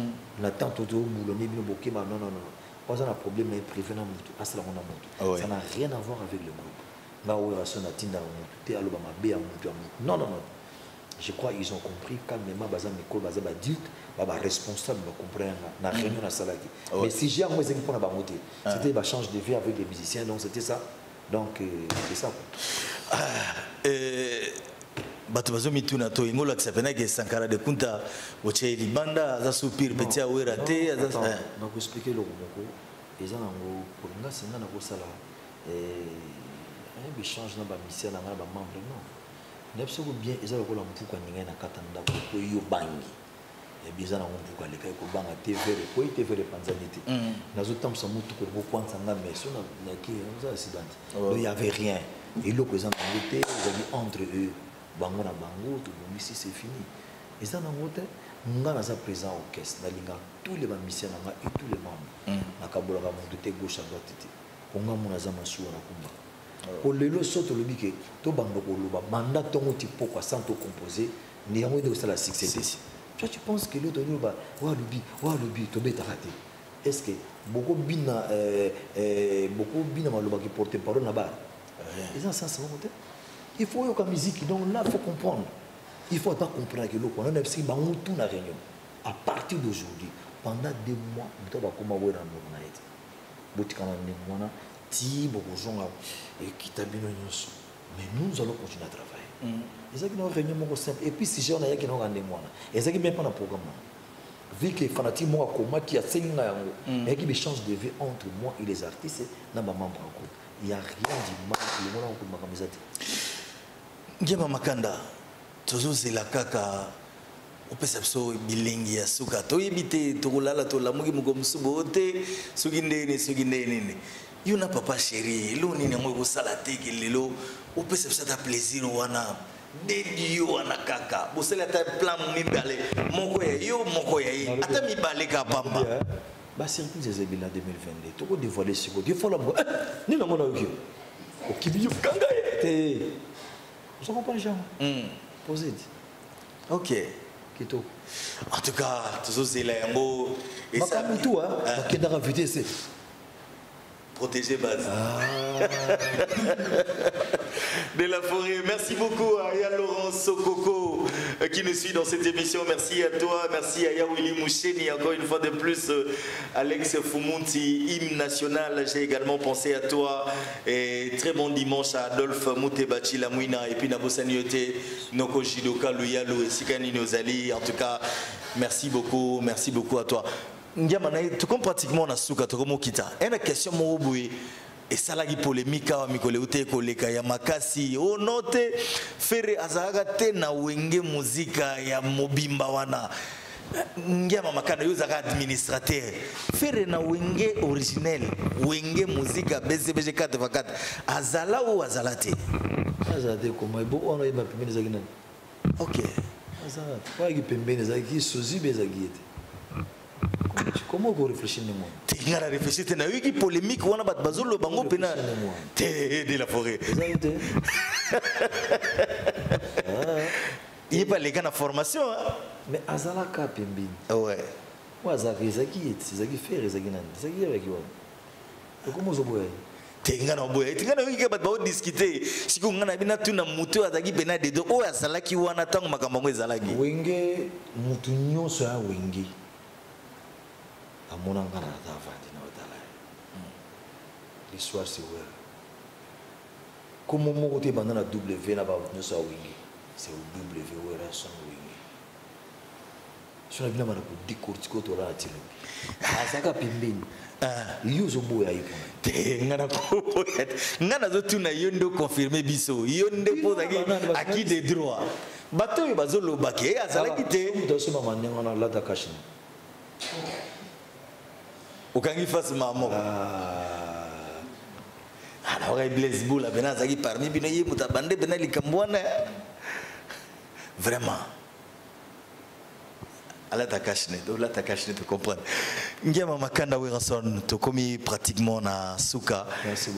la tante tout boulonné bien bokema non pas un problème est prévu dans mutu asala mona mutu ça n'a rien à voir avec le groupe là où la son atinda mutu aloba mabe mutu non je crois ils ont compris calmement bazan miko bazan adulte baba responsable de comprendre na réunion na salaki mais si j'ai un exemple pour la bamoté c'était ba change de vie avec les musiciens donc c'était ça donc c'est ça bato bazomituna to ingola kisapenaki Sankara de Kunta oche libanda za soupir petit awera te donc expliquer le moko eza nango pour nga senga na kosala un échange na ba mission na ba membre non nepso bien eza lokola mpuka ninga na katanda ko yo bangi et bien na mpuka le kai ko banga TV ko TV panzanité nazo tamsa mutu ko kwanza nga meso na ki on a accident il y avait rien et le président était entre eux bango na bango tout bon ici c'est fini et ça na moté nga na sa présent orchestre na linga tous les musiciens na et tous les membres na kabola ka monte gauche à droite on nga mona za masuwa na kumba Pour le lot saute le biquet, to bando koloba, mandat ton tipo quoi sans to composer, ni en de ça la succès. Tu penses que l'autre dit bah wa le bi to beta raté. Est-ce que beaucoup bina maloba qui porte parole là-bas. Et ça c'est mon côté. Il faut que la musique donc là il faut comprendre. Il faut pas comprendre que l'autre on a si ba on tout na réunion. À partir d'aujourd'hui, pendant 2 mois, on va comment voir dans notre night. Botikana ni mwana ti beaucoup gens et qui t'abîment nous. Mais nous allons continuer à travailler. Et ça qui nous réunion mon simple. Et puis si j'ai on a qui nous rendre mwana. Et ça qui même pas dans programme. Vu que fanatique moi comment qui a sénga yango. Et qui échange de vie entre moi et les artistes na ba membre encore. Il y a rien de mal le mwana ko makamizati. Ngema makanda. Toujours c'est la kaka. Opesa biso bilengi ya suka toyebi te tokolala tolamuki mokomusubo te soki ndeni nini yo na papa chéri lo nini yango ekosala te ke lelo opesa biso ata plaisir wana dedi yo wana kaka bosali ata plan mibale moko ya yo moko ya ye ata mibale ka pamba basurprise ezebila 2022 tokodévoile siko des fois lango nini yango na yoki okibi yo kanga ye te ozo comprendre jamais posé ok. En tout cas, tous ces lambeaux et ça. Tout qui est vitesse. Protéger base. De la forêt. Merci beaucoup à Yann Laurent Sokoko qui nous suit dans cette émission. Merci à toi, merci à Yawili Moucheni, encore une fois de plus Alex Fumunti, hymne national. J'ai également pensé à toi. Et très bon dimanche à Adolphe Moutebachi Lamouina et puis Nabosaniote Noko Jidoka Luyalo et Sikani Nozali. En tout cas, merci beaucoup à toi. Tu comprends pratiquement na suka to komo kita. Une question mo boui et salagi polémique wa mikole ute koleka ya makasi o note fere azaga te na wenge muzika ya mobimba wana. Ngema makana yo zaka administrateur. Fere na wenge originel, wenge muzika BCBG 4x4 azala ou azalate. Azalate comme ebo on yeba pembeni zagina. OK. Azala. Kwa ki pembeni zagi sozi bezagite. Comment vous réfléchissez moi? Tu as réfléchi, tu as eu une polémique, on a battu Bazolo, Bango Pena. Tu es de la forêt. Il n'y a pas les gars de formation. Mais Azala Kapembi. Ouais. Moi, Zaki, Zaki, Zaki fait, Zaki Nan. Zaki avec moi. Comment vous voyez? Tengana boye tengana wiki ba discuter siku ngana bina tuna mutu azaki bena de do o azalaki wana tango makambo ngo ezalaki wenge mutu nyonso ya wenge amona ngana davandi na odala l'histoire c'est vrai comme mon côté bandana W na ba nyonso ya wenge c'est au W wera son wenge sona bina mana ko dikortiko to la tilo azaka pembeni yuzo boya ipo te ngana ko ngana zo tuna yondo confirmer biso yonde pozaki acquis des droits bato yo bazolo bake azalaki te to sema manenga na lata kashina okangi face mamo ana ora Blaise Boula bena azaki parmi bino ye mutabande bena likambwana vraiment ala takashne do la takashne te comprendre ngema makanda weranson to komi pratiquement na suka.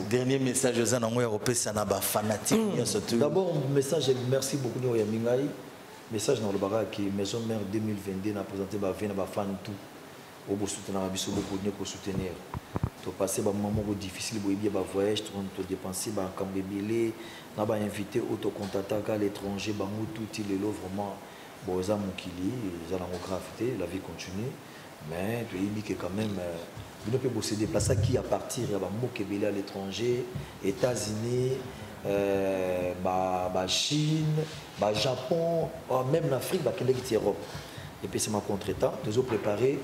Dernier message aux anango européens na ba fanatique surtout d'abord message merci beaucoup no ya mingai message na le baraki maison mère 2022 na présenter ba vena ba fan tout au beau soutenir biso beaucoup de ko soutenir to passer ba moment difficile bo bien ba voyage to dépenser ba kambebele na ba invité auto contacter à l'étranger ba mutu ti lelo vraiment bon ça mon kili ça la gravité la vie continue mais tu dis que quand même il peut se déplacer qui à partir ba mokebele à l'étranger États-Unis ba Chine ba Japon même l'Afrique ba qui Europe et puis c'est ma contre-temps nous avons préparé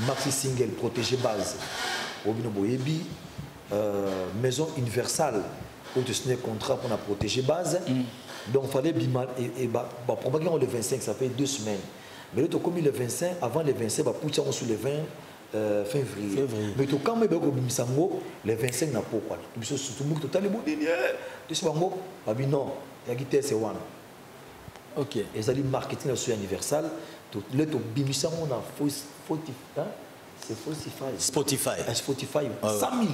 maxi single protégé base obino boyebi maison universelle pour te signer contrat pour la protéger base donc il fallait bimal et probablement le 25 ça fait 2 semaines mais là comme le 25 avant le 25 bah poutia on sur le 20 février mais tout quand même le 25 n'a pas quoi tout surtout tout total bon dernier tu sais bango abi non ya gité c'est one OK et ça dit marketing sur universal tout le to bimisa on a Spotify 100 000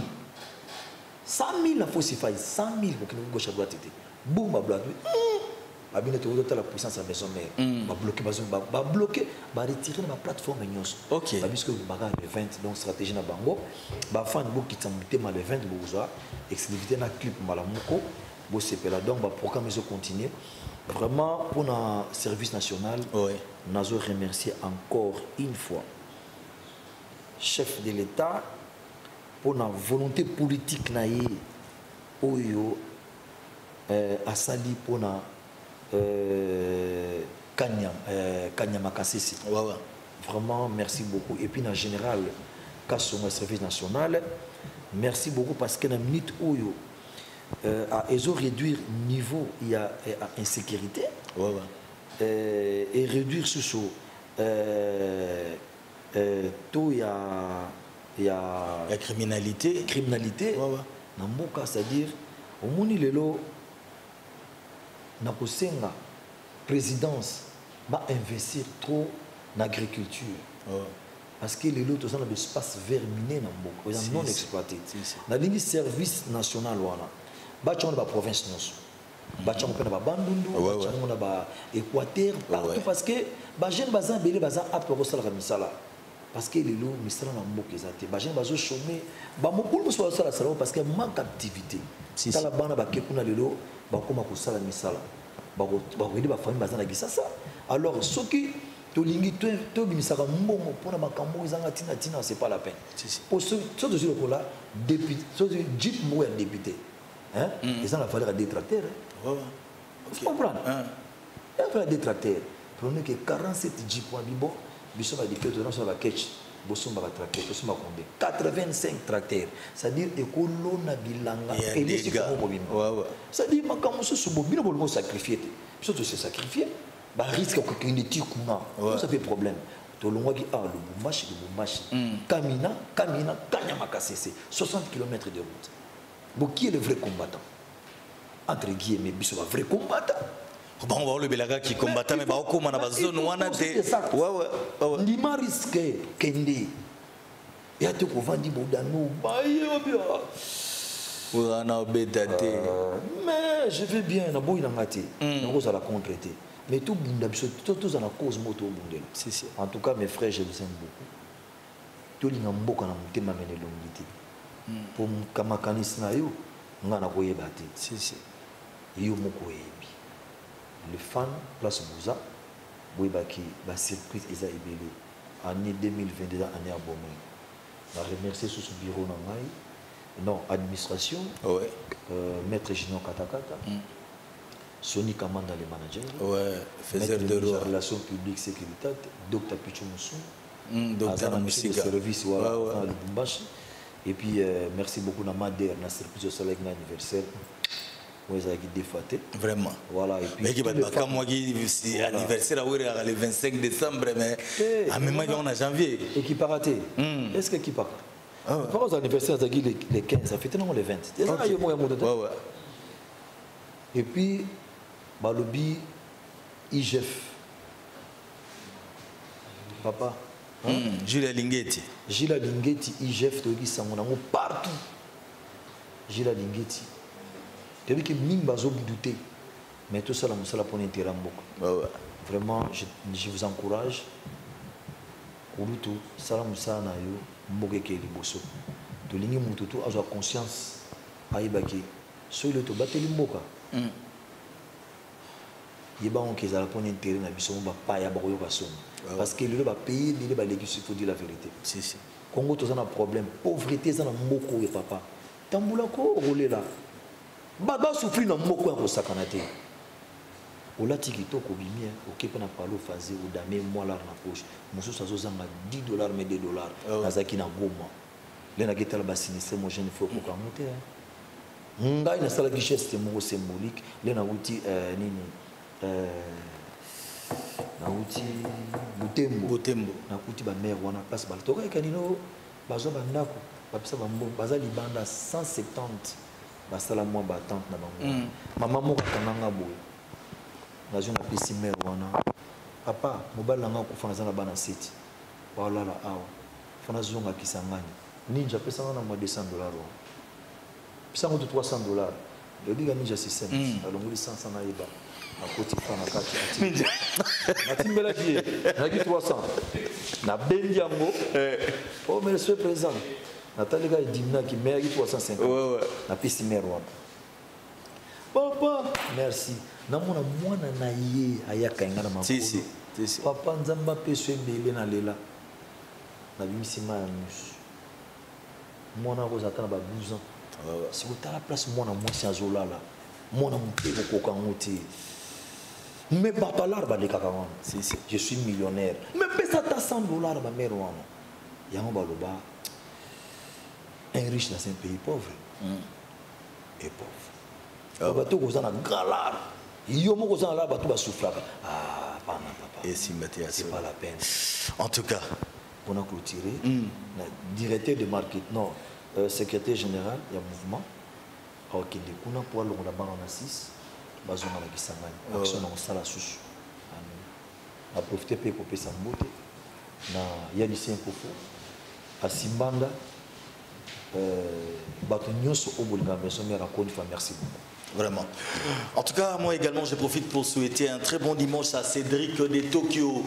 100 000 la fausse faille 100 000 pour que nous gauche à droite était boum ba bloqué ba bien tout la puissance à maison mère ba bloqué ba bloqué ba retirer ma plateforme nyos OK ba puisque ba le 20 donc stratégie na bango ba fan bo kitamité ma le 20 bo uza exclusivité na clip malamuko bo sepela donc ba programme se continuer vraiment pour un service national nous remercier encore une fois chef de l'État pour la volonté politique naïe oyo asali pour na Kanyama Kasisi. Vraiment merci beaucoup et puis en général sur le service national merci beaucoup parce que la minute oyo ils ont réduire niveau il y a insécurité et réduire ce saut tout il y a criminalité namboka c'est-à-dire au moni lelo na kosenga présidence va investir trop en agriculture parce que lelo to ça na espace vert miné namboka non exploité na ligne service national wana ba tchon ba province nyonso ba tchon pe na ba bandundu ba tchon na ba Équateur partout parce que ba jeune bazan belé bazan apte ko sala misala parce que les loups misala na mboka ezate ba jeune bazo chômer ba mokulu muso sala sala parce que manque d'activité tala bana ba kekuna lelo ba koma ko sala misala ba ko ba famille bazana gisasa alors soki to lingi to bimisaka mbongo pona makambo ezanga tina c'est pas la peine pour ce de sur là député ce jeep mo ya député hein ils ont la valeur à détracteur tu comprends il y a des tracteurs prenez que 47 jeep wa bibo biso ba député dans sur la catch bosomba ba tracteur bosomba combien 85 tracteurs c'est-à-dire ekolo na bilanga et les c'est-à-dire makambo so bobino bolmo sacrifier biso to se sacrifier ba risque ko kiniti kuna ça fait problème to longwa ki le Bumbashi Kamina Kanyama Kasese 60 km de route bon qui est le vrai combattant entre guillemets biso ba vrai combattant bon on va le belaga qui combattant mais ba okoma na ba zone wana te lima risque kende ya te ko vandi bodano baye obia wana obedate mais je vais bien na boy na ngati na ko la contreter mais tout bunda biso tout za na cause moto bundela en tout cas mes frères je vous aime beaucoup to linga mboka na mutema mene longité pour kamakanis na yo ngana ko yebate yo moko yebi le fan place Bouza boybaki ba surprise eza ebele année 2022 année à Bomé va remercier sous bureau na ngai non administration maître Gino Katakata Sony Kamanda les managers faiseur de relations publiques sécurité Dr Pichu Moussou Dr Moussiga service dans le Bumbashi et puis merci beaucoup na Mader na surprise au soleil anniversaire vraiment voilà et puis anniversaire le 25 décembre mais en même temps on a janvier et qui pas raté est-ce que qui pas par anniversaire les 15 ça fait non les 20 et puis balobi IGF papa Gilles Lingeti IGF to dit sangonango partout Gilles Lingeti depuis que Mimba zo douté mais tout ça la pour intérêt mboka vraiment je vous encourage oluto salam sana yo mboka ke liboso to lingi mutu to azo conscience ayibaki so le to bateli mboka yeba on kezala pour intérêt na biso ba pa ya ba ko yoka somo parce que le ba pays le ba léguer faut dire la vérité Congo to ça na problème pauvreté ça na mboko et papa tambula ko rolela baba souffrir na moko ya kosakana te olati kitoko bimia okepe na palo faze odame moi la na poche mosusu azozanga $10 mais $2 nazaki na goma lena ketala ba sinistre mo jeune faut ko monter ngai na sala geste moko symbolique lena uti nini na uti butembo na kuti ba mère wana place ba toka kanino bazo bandako bapisa bambo baza libanda 170 basala moi battante na bango maman moko kananga boye nazo na pesi mère wana papa mobali nanga ko fana zana bana seti wala la awa fana zonga kisangani ninja pesa na $200 ça coûte 300 $. Le dit gagner j'ai système. Alors on dit 500 naïba. À côté de la carte. Na timbela qui na qui 300. Na bendiambo. Oh monsieur le président. Nathalie gars dimna qui met 350. Ouais. Na piste merwan. Papa, merci. Na mona mwana na ye ayaka ngana makolo. Si. Papa nzamba peso mbele na lela. Na bimisima ya mus. Mwana ko zatana ba 12 ans. Si vous avez la place, moi, je suis là. Moi, je suis millionnaire. Mais ça t'a 100 $, ma mère. Un riche dans un pays pauvre. Et pauvre. C'est pas la peine. En tout cas, on a clôturé. Directeur de marketing, non. Secrétaire général, il y a un mouvement. Alors qu'il y a un poids, on a barre en 6. On a une action dans la salle à sous. On a profité pour payer sa beauté. Il y a des signes pour faire. À Simbanda, merci beaucoup. Vraiment. En tout cas, moi également, je profite pour souhaiter un très bon dimanche à Cédric de Tokyo.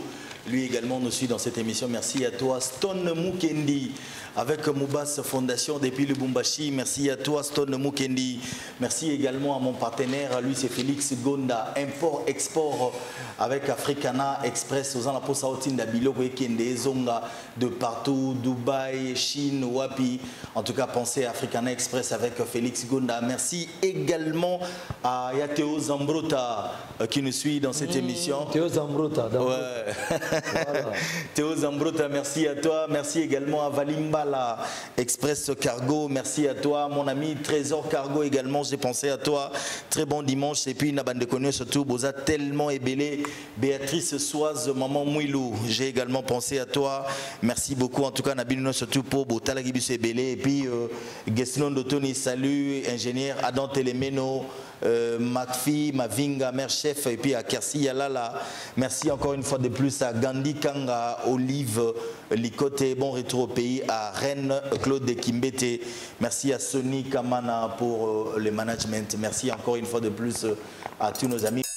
Lui également nous suit dans cette émission. Merci à toi, Stone Mukendi, avec Moubas Fondation depuis le Bumbashi. Merci à toi, Stone Mukendi. Merci également à mon partenaire, lui c'est Félix Gonda, import-export avec Africana Express, aux la posa otinda biloko ekende zonga de partout, Dubaï, Chine, Wapi. En tout cas, pensez à Africana Express avec Félix Gonda. Merci également à Théo Zambrota qui nous suit dans cette émission. Théo Zambrota, ouais. Voilà. Théo Zambrota, merci à toi. Merci également à Valimbala Express Cargo. Merci à toi, mon ami Trésor Cargo également. J'ai pensé à toi. Très bon dimanche. Et puis, Naban de Connu, surtout, Boza tellement ébélé. Béatrice Soise, Maman Mouilou. J'ai également pensé à toi. Merci beaucoup. En tout cas, Nabino, surtout pour Botalagibus ébélé. Et puis, Gesnon Dotoni, salut. Ingénieur Adam Telemeno. Matfi, Mavinga, mère chef, et puis à Kersi Yalala. Merci encore une fois de plus à Gandhi Kanga, Olive, Likote, bon retour au pays, à Rennes, Claude de Kimbete. Merci à Sony Kamana pour le management. Merci encore une fois de plus à tous nos amis.